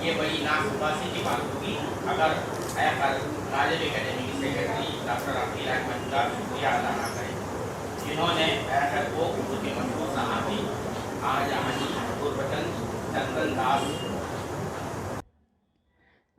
یہ بڑی ناخواسی کی بات ہوگی اگر غالب اکیڈمی کی سیکرٹری ڈاکٹر عقیل احمد کا شکریہ ادا نہ کریں، جنہوں نے وہ اردو کے مشہور صحافی آجہانی غربچند چندن داس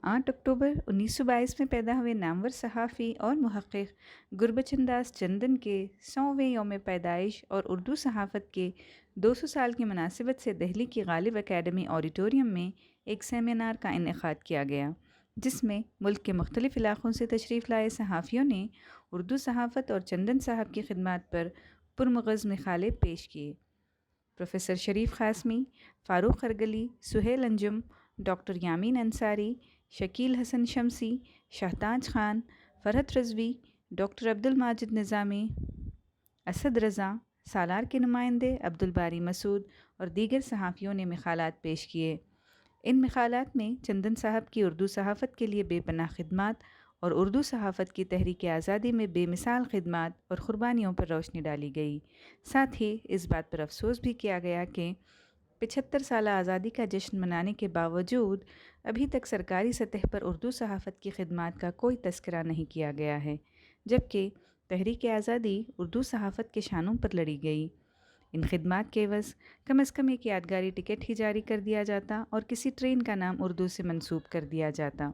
8 اکتوبر 1922 میں پیدا ہوئے نامور صحافی اور محقق غربچند داس چندن کے 100ویں یوم پیدائش اور اردو صحافت کے 200 سال کی مناسبت سے دہلی کی غالب اکیڈمی آڈیٹوریم میں ایک سیمینار کا انعقاد کیا گیا، جس میں ملک کے مختلف علاقوں سے تشریف لائے صحافیوں نے اردو صحافت اور چندن صاحب کی خدمات پر پرمغز مقالے پیش کیے۔ پروفیسر شریف قاسمی، فاروق ارگلی، سہیل انجم، ڈاکٹر یامین انصاری، شکیل حسن شمسی، شہتاج خان، فرحت رضوی، ڈاکٹر عبدالماجد نظامی، اسد رضا، سالار کے نمائندے عبدالباری مسعود اور دیگر صحافیوں نے مقالات پیش کیے۔ ان مقالات میں چندن صاحب کی اردو صحافت کے لیے بے پناہ خدمات اور اردو صحافت کی تحریک آزادی میں بے مثال خدمات اور قربانیوں پر روشنی ڈالی گئی۔ ساتھ ہی اس بات پر افسوس بھی کیا گیا کہ 75 سالہ آزادی کا جشن منانے کے باوجود ابھی تک سرکاری سطح پر اردو صحافت کی خدمات کا کوئی تذکرہ نہیں کیا گیا ہے، جبکہ تحریک آزادی اردو صحافت کے شانوں پر لڑی گئی۔ ان خدمات کے عوض کم از کم ایک یادگاری ٹکٹ ہی جاری کر دیا جاتا اور کسی ٹرین کا نام اردو سے منسوب کر دیا جاتا۔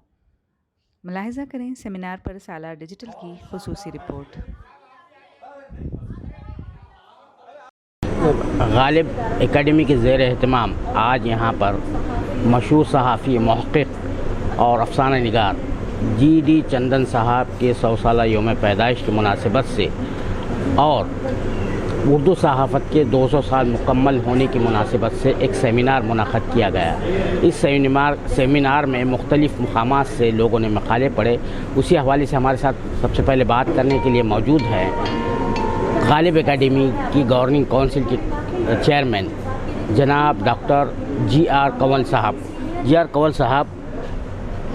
ملاحظہ کریں سیمینار پر سالار ڈیجیٹل کی خصوصی رپورٹ۔ غالب اکیڈمی کے زیر اہتمام آج یہاں پر مشہور صحافی، محقق اور افسانہ نگار جی ڈی چندن صاحب کے 100 سالہ یوم پیدائش کی مناسبت سے اور اردو صحافت کے 200 سال مکمل ہونے کی مناسبت سے ایک سیمینار منعقد کیا گیا۔ اس سیمینار میں مختلف مقامات سے لوگوں نے مقالے پڑھے۔ اسی حوالے سے ہمارے ساتھ سب سے پہلے بات کرنے کے لیے موجود ہے غالب اکیڈمی کی گورننگ کونسل کے چیئرمین جناب ڈاکٹر جی آر کنول صاحب۔ جی آر کنول صاحب،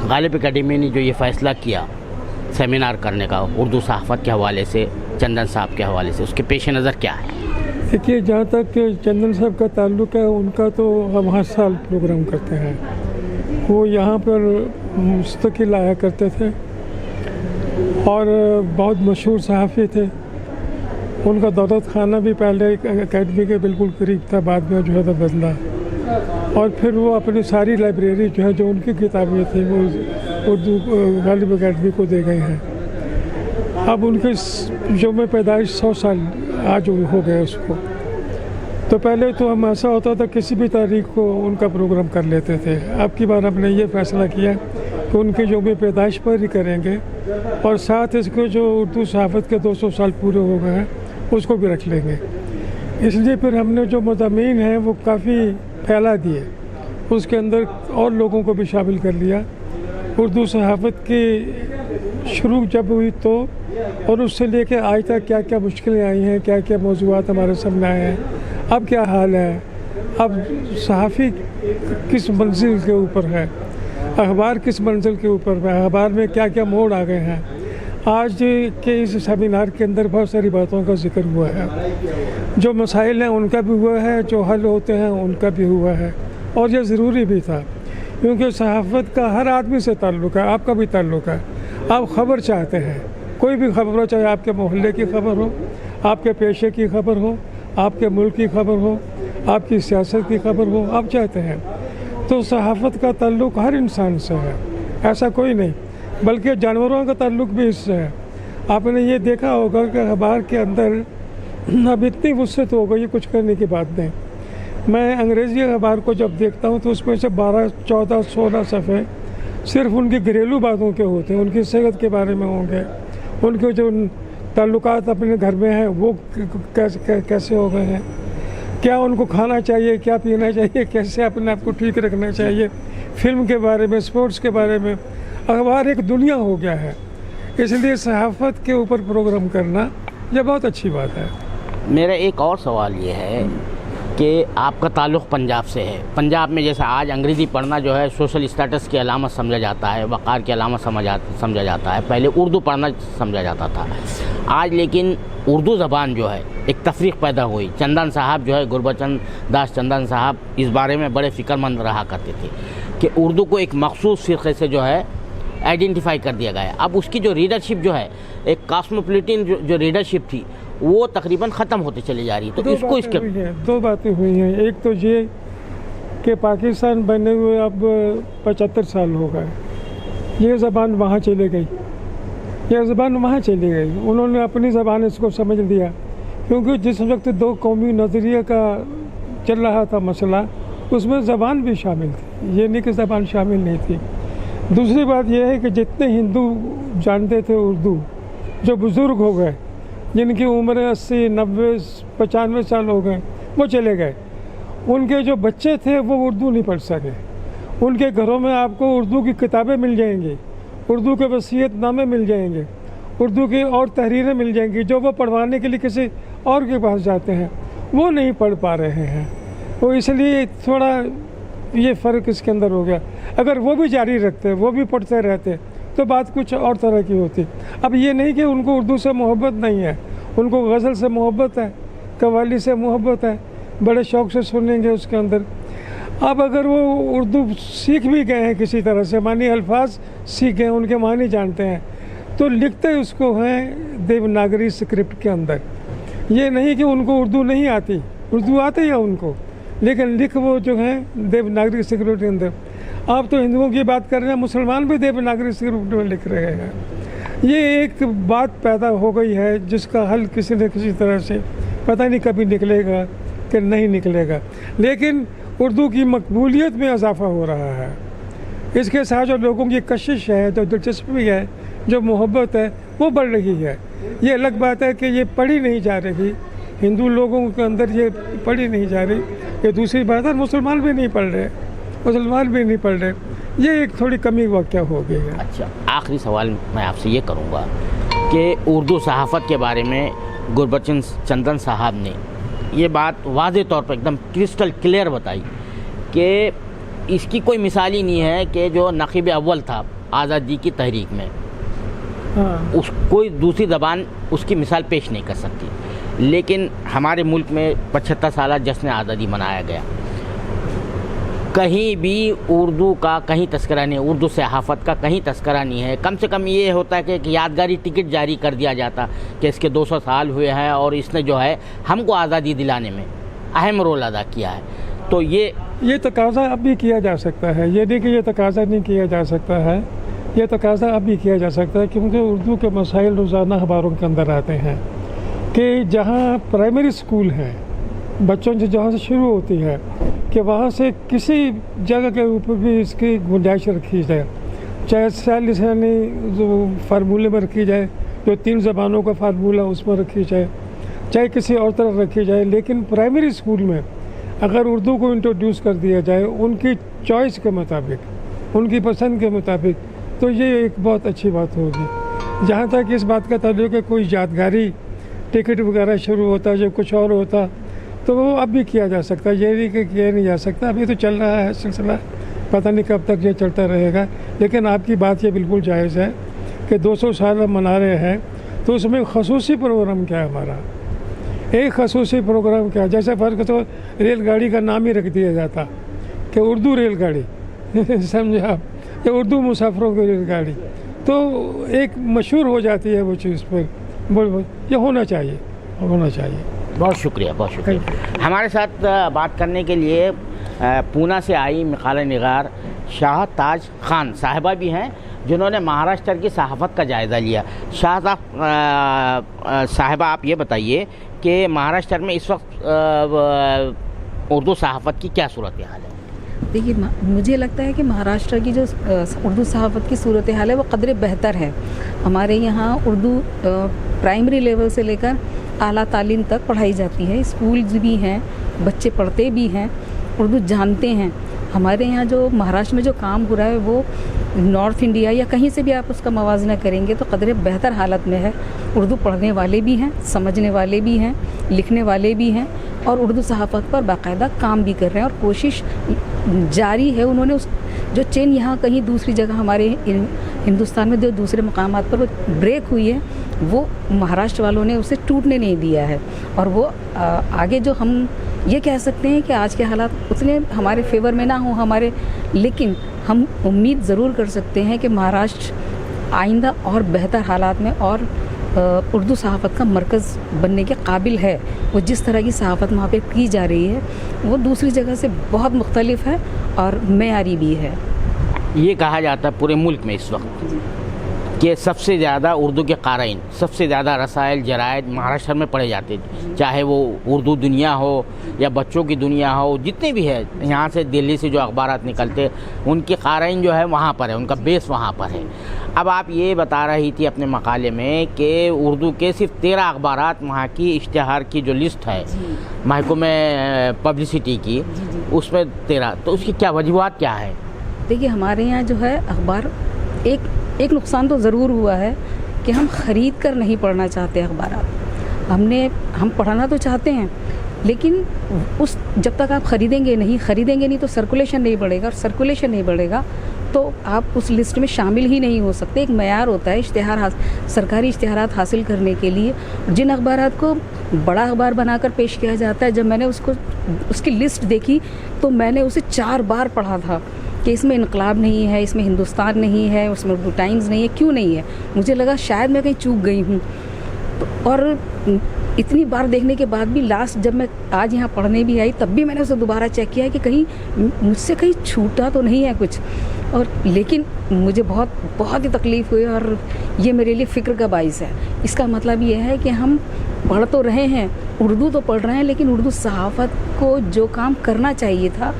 غالب اکیڈمی نے جو یہ فیصلہ کیا سیمینار کرنے کا اردو صحافت کے حوالے سے، چندن صاحب کے حوالے سے، اس کے پیش نظر کیا ہے؟ دیکھیے، جہاں تک چندن صاحب کا تعلق ہے، ان کا تو ہم ہر سال پروگرام کرتے ہیں۔ وہ یہاں پر مستقل آیا کرتے تھے اور بہت مشہور صحافی تھے۔ ان کا دولت خانہ بھی پہلے اکیڈمی کے بالکل قریب تھا، بعد میں جو ہے بدلا، اور پھر وہ اپنی ساری لائبریری جو ہے، جو ان کی کتابیں تھیں، وہ اردو غالب اکیڈمی کو دے گئے ہیں۔ اب ان کے یوم پیدائش 100 سال آج ہو گئے اس کو، تو پہلے تو ہم ایسا ہوتا تھا کسی بھی تاریخ کو ان کا پروگرام کر لیتے تھے۔ اب کی بار ہم نے یہ فیصلہ کیا کہ ان کے یوم پیدائش پر ہی کریں گے، اور ساتھ اس کو جو اردو صحافت کے 200 سال پورے ہو گئے ہیں اس کو بھی رکھ لیں گے۔ اس لیے پھر ہم نے جو مضامین ہیں وہ کافی پھیلا دیے، اس کے اندر اور لوگوں کو بھی شامل کر لیا۔ اردو صحافت کی شروع جب ہوئی تو، اور اس سے لے کے آج تک کیا کیا مشکلیں آئی ہیں، کیا کیا موضوعات ہمارے سامنے آئے ہیں، اب کیا حال ہے، اب صحافی کس منزل کے اوپر ہے، اخبار کس منزل کے اوپر ہے، اخبار میں کیا کیا موڑ آ گئے ہیں۔ آج کے اس سیمینار کے اندر بہت ساری باتوں کا ذکر ہوا ہے، جو مسائل ہیں ان کا بھی ہوا ہے، جو حل ہوتے ہیں ان کا بھی ہوا ہے، اور یہ ضروری بھی تھا، کیونکہ صحافت کا ہر آدمی سے تعلق ہے، آپ کا بھی تعلق ہے۔ آپ خبر چاہتے ہیں، کوئی بھی خبر ہو، چاہے آپ کے محلے کی خبر ہو، آپ کے پیشے کی خبر ہو، آپ کے ملک کی خبر ہو، آپ کی سیاست کی خبر ہو، آپ چاہتے ہیں۔ تو صحافت کا تعلق ہر انسان سے ہے، ایسا کوئی نہیں، بلکہ جانوروں کا تعلق بھی اس سے ہے۔ آپ نے یہ دیکھا ہوگا کہ اخبار کے اندر اب اتنی وسعت ہو گئی کچھ کرنے کی بات نہیں۔ میں انگریزی اخبار کو جب دیکھتا ہوں تو اس میں سے 12، 14، 16 صفحے صرف ان کی گھریلو باتوں کے ہوتے ہیں، ان کی صحت کے بارے میں ہوں گے، ان کے جو تعلقات اپنے گھر میں ہیں وہ کیسے ہو گئے ہیں، کیا ان کو کھانا چاہیے، کیا پینا چاہیے، کیسے اپنے آپ کو ٹھیک رکھنا چاہیے، فلم کے بارے میں، اسپورٹس کے بارے میں۔ اخبار ایک دنیا ہو گیا ہے، اس لیے صحافت کے اوپر پروگرام کرنا یہ بہت اچھی بات ہے۔ میرا ایک اور سوال یہ ہے کہ آپ کا تعلق پنجاب سے ہے۔ پنجاب میں جیسے آج انگریزی پڑھنا جو ہے سوشل اسٹیٹس کی علامت سمجھا جاتا ہے، وقار کی علامت سمجھا جاتا ہے، پہلے اردو پڑھنا سمجھا جاتا تھا۔ آج لیکن اردو زبان جو ہے ایک تفریق پیدا ہوئی۔ چندن صاحب جو ہے، غربچند داس چندن صاحب اس بارے میں بڑے فکر مند رہا کرتے تھے۔ کہ اردو کو ایک مخصوص فرقے سے جو ہے آئیڈینٹیفائی کر دیا گیا ہے. اب اس کی جو ریڈرشپ جو ہے ایک کاسموپولیٹن جو ریڈرشپ تھی وہ تقریباً ختم ہوتے چلی جا رہی ہے. تو اس کو اس کے دو باتیں ہوئی ہیں. ایک تو یہ کہ پاکستان بنے ہوئے اب 75 سال ہو گئے. یہ زبان وہاں چلی گئی, انہوں نے اپنی زبان اس کو سمجھ لیا, کیونکہ جس وقت دو قومی نظریے کا چل رہا تھا مسئلہ اس میں زبان بھی شامل تھی, یہ نہیں کہ زبان شامل نہیں تھی. دوسری بات یہ ہے کہ جتنے ہندو جانتے تھے اردو, جو بزرگ ہو گئے جن کی عمر 80, 90, 95 سال ہو گئے وہ چلے گئے. ان کے جو بچے تھے وہ اردو نہیں پڑھ سکے. ان کے گھروں میں آپ کو اردو کی کتابیں مل جائیں گی, اردو کے وصیت نامے مل جائیں گے, اردو کی اور تحریریں مل جائیں گی جو وہ پڑھوانے کے لیے کسی اور کے پاس جاتے ہیں, وہ نہیں پڑھ پا رہے ہیں. وہ اس لیے تھوڑا یہ فرق اس کے اندر ہو گیا. اگر وہ بھی جاری رکھتے, وہ بھی پڑھتے رہتے تو بات کچھ اور طرح کی ہوتی. اب یہ نہیں کہ ان کو اردو سے محبت نہیں ہے, ان کو غزل سے محبت ہے, قوالی سے محبت ہے, بڑے شوق سے سنیں گے اس کے اندر. اب اگر وہ اردو سیکھ بھی گئے ہیں کسی طرح سے, معنی الفاظ سیکھ گئے, ان کے معنی جانتے ہیں, تو لکھتے اس کو ہیں دیوناگری اسکرپٹ کے اندر. یہ نہیں کہ ان کو اردو نہیں آتی, اردو آتی ہے ان کو, لیکن لکھ وہ جو ہیں دیوناگری اسکرپٹ کے اندر. آپ تو ہندوؤں کی بات کر رہے ہیں, مسلمان بھی دیوناگری اسکرپٹ میں لکھ رہے ہیں. یہ ایک بات پیدا ہو گئی ہے جس کا حل کسی نہ کسی طرح سے پتہ نہیں کبھی نکلے گا کہ نہیں نکلے گا. لیکن اردو کی مقبولیت میں اضافہ ہو رہا ہے. اس کے ساتھ جو لوگوں کی کشش ہے, جو دلچسپی ہے, جو محبت ہے, وہ بڑھ رہی ہے. یہ الگ بات ہے کہ یہ پڑھی نہیں جا رہی, ہندو لوگوں کے اندر یہ پڑھی نہیں جا رہی. یہ دوسری بات ہے, مسلمان بھی نہیں پڑھ رہے, یہ ایک تھوڑی کمی واقع ہو گئی ہے. اچھا, آخری سوال میں آپ سے یہ کروں گا کہ اردو صحافت کے بارے میں گربچن چندن صاحب نے یہ بات واضح طور پر ایک دم کرسٹل کلیئر بتائی کہ اس کی کوئی مثال ہی نہیں ہے کہ جو نقیب اول تھا آزادی کی تحریک میں, اس کوئی دوسری زبان اس کی مثال پیش نہیں کر سکتی. لیکن ہمارے ملک میں 75 سالہ جشن آزادی منایا گیا, کہیں بھی اردو کا کہیں تذکرہ نہیں, اردو صحافت کا کہیں تذکرہ نہیں ہے. کم سے کم یہ ہوتا ہے کہ ایک یادگاری ٹکٹ جاری کر دیا جاتا کہ اس کے 200 سال ہوئے ہیں اور اس نے جو ہے ہم کو آزادی دلانے میں اہم رول ادا کیا ہے. تو یہ تقاضا اب بھی کیا جا سکتا ہے, یہ نہیں کہ یہ تقاضا نہیں کیا جا سکتا ہے, یہ تقاضا اب بھی کیا جا سکتا ہے. کیونکہ اردو کے مسائل روزانہ اخباروں کے اندر آتے ہیں کہ جہاں پرائمری اسکول ہیں, بچوں سے جہاں سے شروع ہوتی ہے, کہ وہاں سے کسی جگہ کے اوپر بھی اس کی گنجائش رکھی جائے, چاہے لسانی جو فارمولے میں رکھی جائے, جو 3 زبانوں کا فارمولہ اس میں رکھی جائے, چاہے کسی اور طرف رکھی جائے. لیکن پرائمری اسکول میں اگر اردو کو انٹروڈیوس کر دیا جائے ان کی چوائس کے مطابق, ان کی پسند کے مطابق, تو یہ ایک بہت اچھی بات ہوگی. جہاں تک اس بات کا تعلق ہے کوئی یادگاری ٹکٹ وغیرہ شروع ہوتا, جب کچھ اور ہوتا, تو وہ اب بھی کیا جا سکتا ہے. یہ نہیں کہ کیا نہیں جا سکتا, ابھی تو چل رہا ہے سلسلہ, پتہ نہیں کب تک یہ چلتا رہے گا. لیکن آپ کی بات یہ بالکل جائز ہے کہ 200 سال ہم منا رہے ہیں, تو اس میں خصوصی پروگرام کیا ہے ہمارا, ایک خصوصی پروگرام کیا, جیسے فرض تو ریل گاڑی کا نام ہی رکھ دیا جاتا کہ اردو ریل گاڑی, سمجھے آپ, یا اردو مسافروں کی ریل گاڑی, تو ایک مشہور ہو جاتی ہے وہ چیز پر. یہ ہونا چاہیے. بہت شکریہ. ہمارے ساتھ بات کرنے کے لیے پونا سے آئی مقالہ نگار شاہ تاج خان صاحبہ بھی ہیں جنہوں نے مہاراشٹر کی صحافت کا جائزہ لیا. شاہ صاحبہ, آپ یہ بتائیے کہ مہاراشٹر میں اس وقت اردو صحافت کی کیا صورتحال ہے؟ دیکھیے, مجھے لگتا ہے کہ مہاراشٹر کی جو اردو صحافت کی صورتحال ہے وہ قدرے بہتر ہے. ہمارے یہاں اردو پرائمری لیول سے لے کر اعلیٰ تعلیم تک پڑھائی جاتی ہے, اسکولز بھی ہیں, بچے پڑھتے بھی ہیں, اردو جانتے ہیں. ہمارے یہاں جو مہاراشٹر میں جو کام ہو رہا ہے وہ نارتھ انڈیا یا کہیں سے بھی آپ اس کا موازنہ کریں گے تو قدرے بہتر حالت میں ہے. اردو پڑھنے والے بھی ہیں, سمجھنے والے بھی ہیں, لکھنے والے بھی ہیں, اور اردو صحافت پر باقاعدہ کام بھی کر رہے ہیں, اور کوشش جاری ہے. انہوں نے اس جو چین یہاں کہیں دوسری جگہ ہمارے ہندوستان میں جو دوسرے مقامات پر وہ بریک ہوئی ہے, وہ مہاراشٹر والوں نے اسے ٹوٹنے نہیں دیا ہے. اور وہ آگے جو ہم یہ کہہ سکتے ہیں کہ آج کے حالات اتنے ہمارے فیور میں نہ ہوں ہمارے، لیکن ہم امید ضرور کر سکتے ہیں کہ مہاراشٹر آئندہ اور بہتر حالات میں اور اردو صحافت کا مرکز بننے کے قابل ہے. وہ جس طرح کی صحافت وہاں پہ کی جا رہی ہے وہ دوسری جگہ سے بہت مختلف ہے اور معیاری بھی ہے. یہ کہا جاتا ہے پورے ملک میں اس وقت کہ سب سے زیادہ اردو کے قارئین، سب سے زیادہ رسائل جرائد مہاراشٹر میں پڑھے جاتے ہیں، چاہے وہ اردو دنیا ہو یا بچوں کی دنیا ہو، جتنے بھی ہے یہاں سے دلی سے جو اخبارات نکلتے ان کے قارئین جو ہے وہاں پر ہے، ان کا بیس وہاں پر ہے. اب آپ یہ بتا رہی تھی اپنے مقالے میں کہ اردو کے صرف 13 اخبارات وہاں کی اشتہار کی جو لسٹ ہے محکمہ پبلسٹی کی اس میں 13، تو اس کی کیا وجوہات کیا ہے؟ دیکھیے ہمارے یہاں جو ہے اخبار ایک نقصان تو ضرور ہوا ہے کہ ہم خرید کر نہیں پڑھنا چاہتے اخبارات. ہم پڑھنا تو چاہتے ہیں لیکن جب تک آپ خریدیں گے نہیں تو سرکولیشن نہیں بڑھے گا، اور سرکولیشن نہیں بڑھے گا تو آپ اس لسٹ میں شامل ہی نہیں ہو سکتے. ایک معیار ہوتا ہے سرکاری اشتہارات حاصل کرنے کے لیے. جن اخبارات کو بڑا اخبار بنا کر پیش کیا جاتا ہے، جب میں نے اس کی لسٹ دیکھی تو میں نے اسے 4 بار پڑھا تھا کہ اس میں انقلاب نہیں ہے، اس میں ہندوستان نہیں ہے، اس میں اردو ٹائمز نہیں ہے. کیوں نہیں ہے؟ مجھے لگا شاید میں کہیں چوک گئی ہوں. اور اتنی بار دیکھنے کے بعد بھی لاسٹ جب میں آج یہاں پڑھنے بھی آئی تب بھی میں نے اسے دوبارہ چیک کیا کہ کہیں مجھ سے کہیں چھوٹا تو نہیں ہے کچھ. اور لیکن مجھے بہت ہی تکلیف ہوئی اور یہ میرے لیے فکر کا باعث ہے. اس کا مطلب یہ ہے کہ ہم پڑھ تو رہے ہیں، اردو تو پڑھ رہے ہیں، لیکن اردو صحافت کو جو کام کرنا چاہیے تھا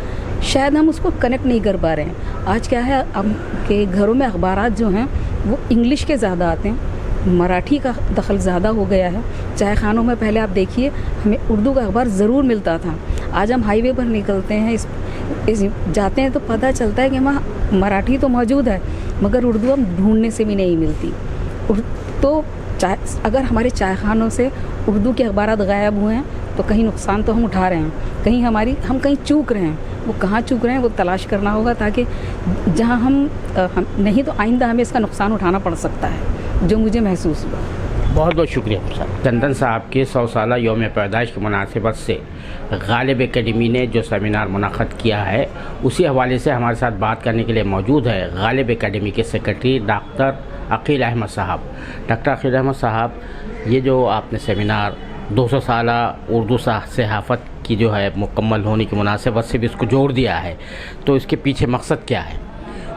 شاید ہم اس کو کنیکٹ نہیں کر پا رہے ہیں. آج کیا ہے اب کہ گھروں میں اخبارات جو ہیں وہ انگلش کے زیادہ آتے ہیں، مراٹھی کا دخل زیادہ ہو گیا ہے. چائے خانوں میں پہلے آپ دیکھیے ہمیں اردو کا اخبار ضرور ملتا تھا. آج ہم ہائی وے پر نکلتے ہیں جاتے ہیں تو پتہ چلتا ہے کہ وہاں مراٹھی تو موجود ہے مگر اردو ہم ڈھونڈنے سے بھی نہیں ملتی. تو اگر ہمارے چائے خانوں سے اردو کے اخبارات غائب ہوئے ہیں تو کہیں نقصان تو ہم اٹھا رہے ہیں، کہیں ہم کہیں چوک رہے ہیں. وہ کہاں چوک رہے ہیں وہ تلاش کرنا ہوگا تاکہ جہاں ہم نہیں تو آئندہ ہمیں اس کا نقصان اٹھانا پڑ سکتا ہے، جو مجھے محسوس ہوا. بہت بہت شکریہ صاحب. چندن صاحب کے 100 سالہ یوم پیدائش کی مناسبت سے غالب اکیڈمی نے جو سیمینار منعقد کیا ہے اسی حوالے سے ہمارے ساتھ بات کرنے کے لیے موجود ہے غالب اکیڈمی کے سیکرٹری ڈاکٹر عقیل احمد صاحب. ڈاکٹر عقیل احمد صاحب، یہ جو آپ نے سیمینار 200 سالہ اردو صحافت کی جو ہے مکمل ہونے کی مناسبت سے بھی اس کو جوڑ دیا ہے، تو اس کے پیچھے مقصد کیا ہے؟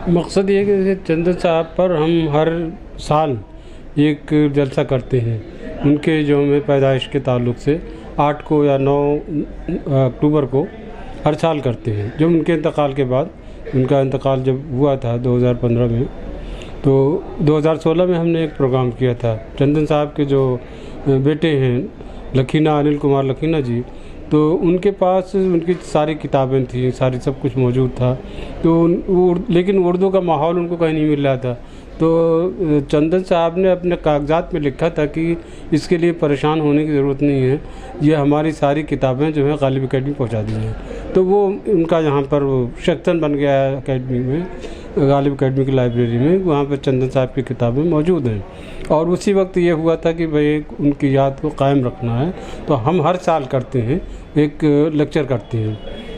مقصد یہ کہ چندن صاحب پر ہم ہر سال ایک جلسہ کرتے ہیں ان کے یوم پیدائش کے تعلق سے. 8 کو یا 9 اکتوبر کو ہر سال کرتے ہیں. جب ان کے انتقال کے بعد، ان کا انتقال جب ہوا تھا 2015 میں، تو 2016 میں ہم نے ایک پروگرام کیا تھا. چندن صاحب کے جو بیٹے ہیں لکھینا، انل کمار لکھینا جی، تو ان کے پاس ان کی ساری کتابیں تھیں، سب کچھ موجود تھا. تو لیکن اردو کا ماحول ان کو کہیں نہیں مل رہا تھا. تو چندن صاحب نے اپنے کاغذات میں لکھا تھا کہ اس کے لیے پریشان ہونے کی ضرورت نہیں ہے، یہ ہماری ساری کتابیں جو ہیں غالب اکیڈمی پہنچا دی ہیں. تو وہ ان کا یہاں پر سیکشن بن گیا ہے اکیڈمی میں، غالب اکیڈمی کی لائبریری میں، وہاں پر چندن صاحب کی کتابیں موجود ہیں. اور اسی وقت یہ ہوا تھا کہ بھئی ان کی یاد کو قائم رکھنا ہے، تو ہم ہر سال کرتے ہیں، ایک لیکچر کرتے ہیں.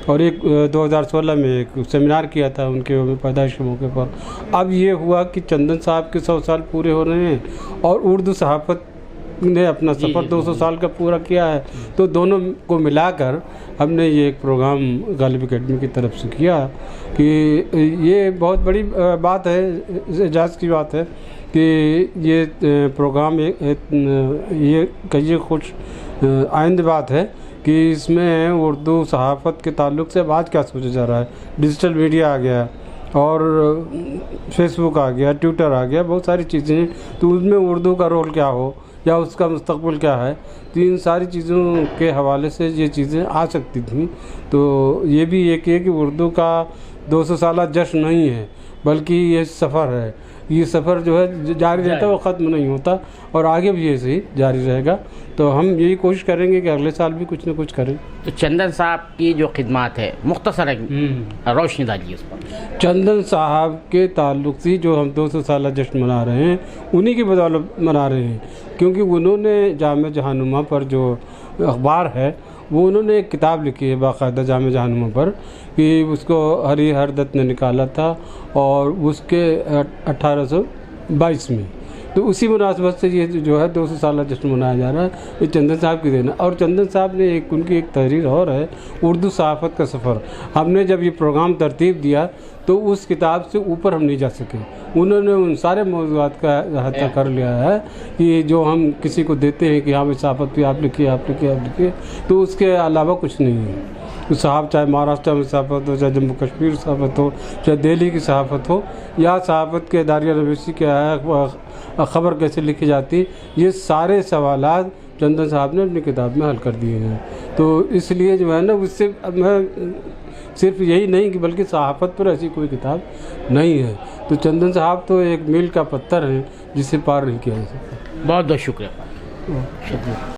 اور ایک 2016 میں ایک سیمینار کیا تھا ان کے یوم پیدائش کے موقع پر. اب یہ ہوا کہ چندن صاحب کے 100 سال پورے ہو رہے ہیں اور اردو صحافت نے اپنا سفر 200 سال کا پورا کیا ہے، تو دونوں کو ملا کر ہم نے یہ ایک پروگرام غالب اکیڈمی کی طرف سے کیا. کہ یہ بہت بڑی بات ہے، اعزاز کی بات ہے کہ یہ پروگرام یہ کہیے خوش آئند بات ہے کہ اس میں اردو صحافت کے تعلق سے اب آج کیا سوچا جا رہا ہے. ڈیجیٹل میڈیا آ گیا اور فیس بک آ گیا، ٹویٹر آ گیا، بہت ساری چیزیں ہیں. تو اس میں اردو کا رول کیا ہو یا اس کا مستقبل کیا ہے، تو ان ساری چیزوں کے حوالے سے یہ چیزیں آ سکتی تھیں. تو یہ بھی ایک ہے کہ اردو کا 200 سالہ جشن نہیں ہے بلکہ یہ سفر ہے. یہ سفر جو ہے جاری رہتا ہے، وہ ختم نہیں ہوتا اور آگے بھی ایسے ہی جاری رہے گا. تو ہم یہی کوشش کریں گے کہ اگلے سال بھی کچھ نہ کچھ کریں. تو چندن صاحب کی جو خدمات ہے مختصر روشنی ڈالیے اس پر. چندن صاحب کے تعلق سے جو ہم 200 سالہ جشن منا رہے ہیں انہی کی بدولت منا رہے ہیں، کیونکہ انہوں نے جامع جہانما پر جو اخبار ہے وہ انہوں نے ایک کتاب لکھی ہے باقاعدہ جامع جہنما پر کہ اس کو ہری ہر دت نے نکالا تھا اور اس کے 1822 میں. تو اسی مناسبت سے یہ جو ہے 200 سالہ جشن منایا جا رہا ہے. یہ چندن صاحب کی دین ہے. اور چندن صاحب نے ان کی ایک تحریر اور ہے اردو صحافت کا سفر. ہم نے جب یہ پروگرام ترتیب دیا تو اس کتاب سے اوپر ہم نہیں جا سکے. انہوں نے ان سارے موضوعات کا احاطہ کر لیا ہے کہ جو ہم کسی کو دیتے ہیں کہ ہاں صحافت پہ آپ لکھیے تو اس کے علاوہ کچھ نہیں ہے. صحافت چاہے مہاراشٹر میں صحافت ہو، چاہے جموں کشمیر صحافت ہو، چاہے دہلی کی صحافت ہو، یا صحافت کے داریہ نویسی کیا ہے، خبر کیسے لکھی جاتی، یہ سارے سوالات چندن صاحب نے اپنی کتاب میں حل کر دیے ہیں. تو اس لیے جو ہے نا اس سے میں صرف یہی نہیں کہ بلکہ صحافت پر ایسی کوئی کتاب نہیں ہے. تو چندن صاحب تو ایک میل کا پتھر ہیں جسے پار نہیں کیا جا سکتا. بہت بہت شکریہ.